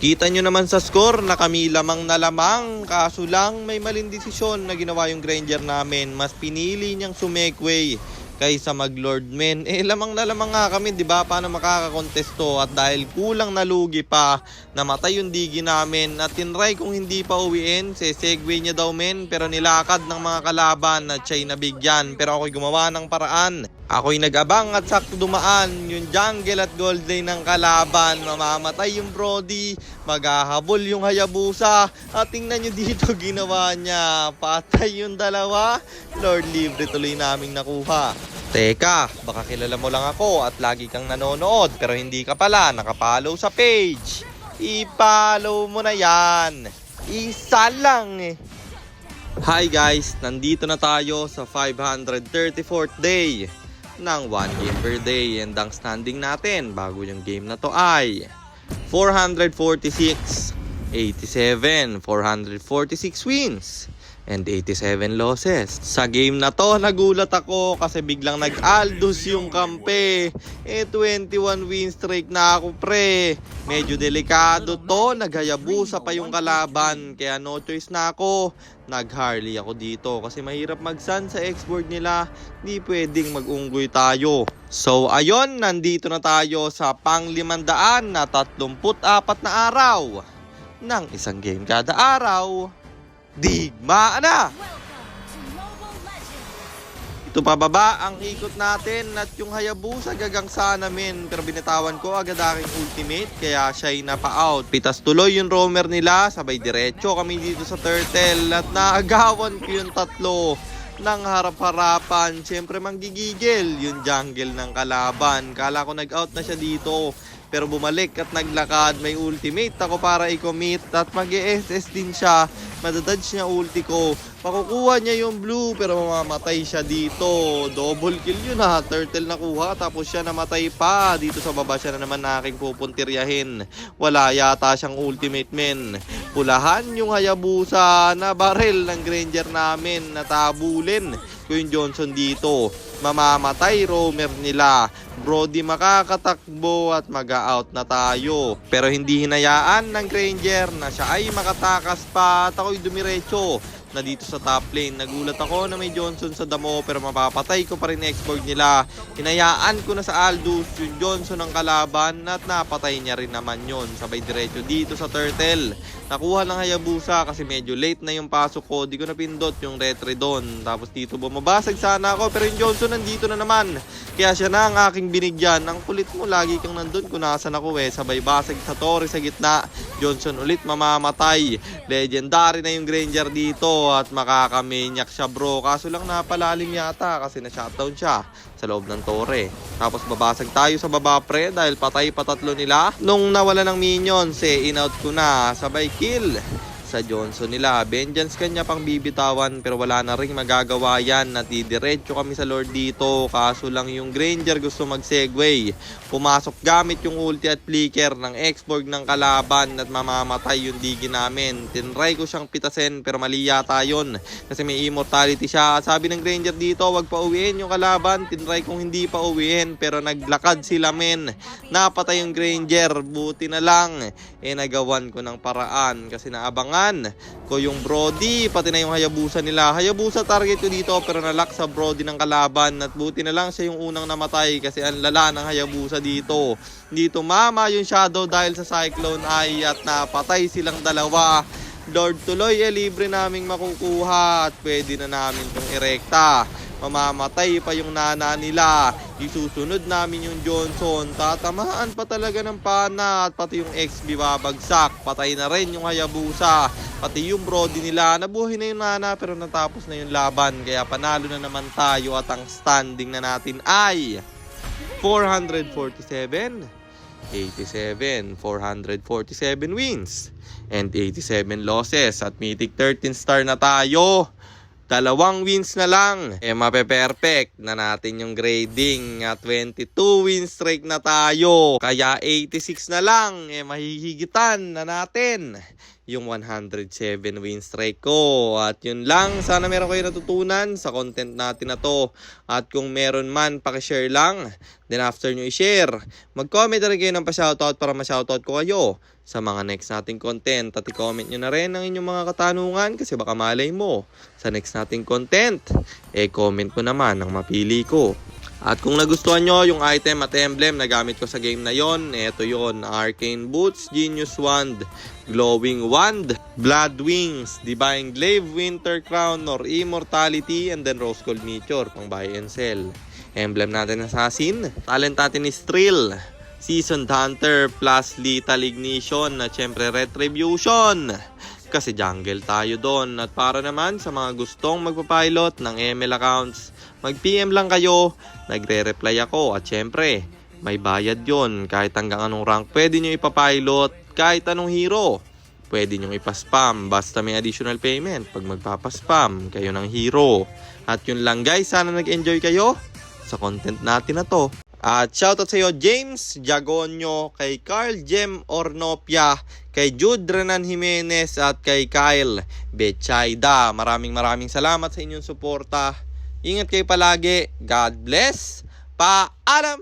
Kita nyo naman sa score na kami lamang na lamang. Kaso lang may maling desisyon na ginawa yung Granger namin. Mas pinili niyang sumegway kaysa mag-Lord men. Lamang na lamang nga kami, di ba? Paano makakakontesto? At dahil kulang na lugi pa, namatay yung digi namin. At tinry kung hindi pa uwiin, segway niya daw men. Pero nilakad ng mga kalaban at siya'y nabigyan. Pero ako'y gumawa ng paraan. Ako'y nag-abang at sakto dumaan. Yung jungle at gold lane ng kalaban. Mamamatay yung Brody. Maghahabol yung Hayabusa. At tingnan nyo dito ginawa niya. Patay yung dalawa. Lord libre tuloy naming nakuha. Teka, baka kilala mo lang ako at lagi kang nanonood pero hindi ka pala nakapollow sa page. I-follow mo na yan. Isa lang eh. Hi guys, nandito na tayo sa 534th day ng 1 game per day. And ang standing natin bago yung game na to ay 446, 87, 446 wins and 87 losses. Sa game na to, nagulat ako kasi biglang nag-Aldous yung kampe. 21 win streak na ako pre. Medyo delikado to, naghayabusa pa yung kalaban. Kaya no choice na ako. Nag-Harley ako dito kasi mahirap mag-sun sa X-board nila. Di pwedeng mag-unggoy tayo. So ayon, nandito na tayo sa pang 500 na 34 na araw ng isang game kada araw. Digmaan na! Ito pababa ang ikot natin at yung Hayabusa gagangsa namin. Pero binitawan ko agad aking ultimate kaya siya'y napa-out. Pitas tuloy yung roamer nila, sabay diretso kami dito sa turtle. At naagawan ko yung tatlo ng harap-harapan. Siyempre manggigigil yung jungle ng kalaban. Kala ko nag-out na siya dito. Pero bumalik at naglakad. May ultimate ako para i-commit. At mag-e-SS din siya. Madadodge niya ulti ko. Makukuha niya yung blue pero mamamatay siya dito. Double kill yun ha. Turtle nakuha tapos siya namatay pa. Dito sa baba siya na naman na aking pupuntiryahin. Wala yata siyang ultimate men. Pulahan yung Hayabusa na barrel ng Granger namin. Natabulin ko yung Johnson dito. Mamamatay roamer nila. Brody makakatakbo at mag-out na tayo. Pero hindi hinayaan ng Granger na siya ay makatakas pa at ako'y dumiretso na dito sa top lane. Nagulat ako na may Johnson sa damo pero mapapatay ko pa rin export nila. Hinayaan ko na sa Aldous yung Johnson ng kalaban at napatay niya rin naman yun. Sabay diretso dito sa turtle. Nakuha ng Hayabusa kasi medyo late na yung pasok ko. Di ko napindot yung retridon. Tapos dito bumabasag sana ako pero yung Johnson nandito na naman. Kaya siya na ang aking binigyan. Ang kulit mo, lagi kang nandun kung nasan ako eh. Sabay basag sa torre sa gitna. Johnson ulit mamamatay. Legendary na yung Granger dito at makakamanyak siya bro. Kaso lang napalalim yata kasi na-shutdown siya sa loob ng torre. Tapos babasag tayo sa baba pre dahil patay patatlo nila. Nung nawala ng minions in-out ko na. Sabay kill sa Johnson nila. Vengeance kanya pang bibitawan pero wala na ring magagawa yan. Natidiretso kami sa Lord dito. Kaso lang yung Granger gusto mag-segway. Pumasok gamit yung ulti at flicker ng X-Borg ng kalaban at mamamatay yung digi namin. Tinry ko siyang pitasin pero mali yata yun kasi may immortality siya. Sabi ng Granger dito wag pa uwiin yung kalaban. Tinry kong hindi pa uwiin pero naglakad sila men. Napatay yung Granger. Buti na lang nagawan ko ng paraan kasi naabangan ko yung Brody pati na yung Hayabusa nila. Hayabusa target ko dito pero nalock sa Brody ng kalaban at buti na lang siya yung unang namatay kasi ang lala ng Hayabusa dito. Dito mama yung Shadow dahil sa Cyclone Eye at napatay silang dalawa. Lord tuloy libre naming makukuha at pwede na namin itong erekta. Mamamatay pa yung nana nila. Isusunod namin yung Johnson. Tatamaan pa talaga ng pana at pati yung XB babagsak. Patay na rin yung Hayabusa. Pati yung Brody nila. Nabuhay na yung nana pero natapos na yung laban. Kaya panalo na naman tayo at ang standing na natin ay 447, 87, 447 wins and 87 losses. At Mythic 13 star na tayo. 2 wins na lang. Mape-perfect na natin yung grading. 22 win streak na tayo. Kaya 86 na lang. Mahihigitan na natin yung 107 win streak ko. At yun lang, sana meron kayo natutunan sa content natin na to. At kung meron man, pakishare lang. Then after nyo i-share, mag-comment na rin kayo ng pa-shoutout para ma-shoutout ko kayo sa mga next nating content. At i-comment nyo na rin ang inyong mga katanungan kasi baka malay mo sa next nating content, comment ko naman ang mapili ko. At kung nagustuhan nyo yung item at emblem na gamit ko sa game na yon, eto yon: Arcane Boots, Genius Wand, Glowing Wand, Blood Wings, Divine Glaive, Winter Crown, or Immortality, and then Rose Gold Meteor pang buy and sell. Emblem natin Assassin, talent natin is Thrill, Seasoned Hunter plus Lethal Ignition, at syempre Retribution kasi jungle tayo doon. At para naman sa mga gustong magpapilot ng ML accounts, mag-PM lang kayo, nagre-reply ako. At syempre, may bayad yon. Kahit hanggang anong rank pwede nyo ipapilot, kahit anong hero pwede nyo ipaspam, basta may additional payment pag magpapaspam kayo ng hero. At yun lang guys, sana nag-enjoy kayo sa content natin na to. At shoutout sa iyo James Jagonyo, kay Carl Jem Ornopia, kay Jude Renan Jimenez, at kay Kyle Betchayda. Maraming salamat sa inyong suporta. Ingat kayo palagi. God bless. Paalam!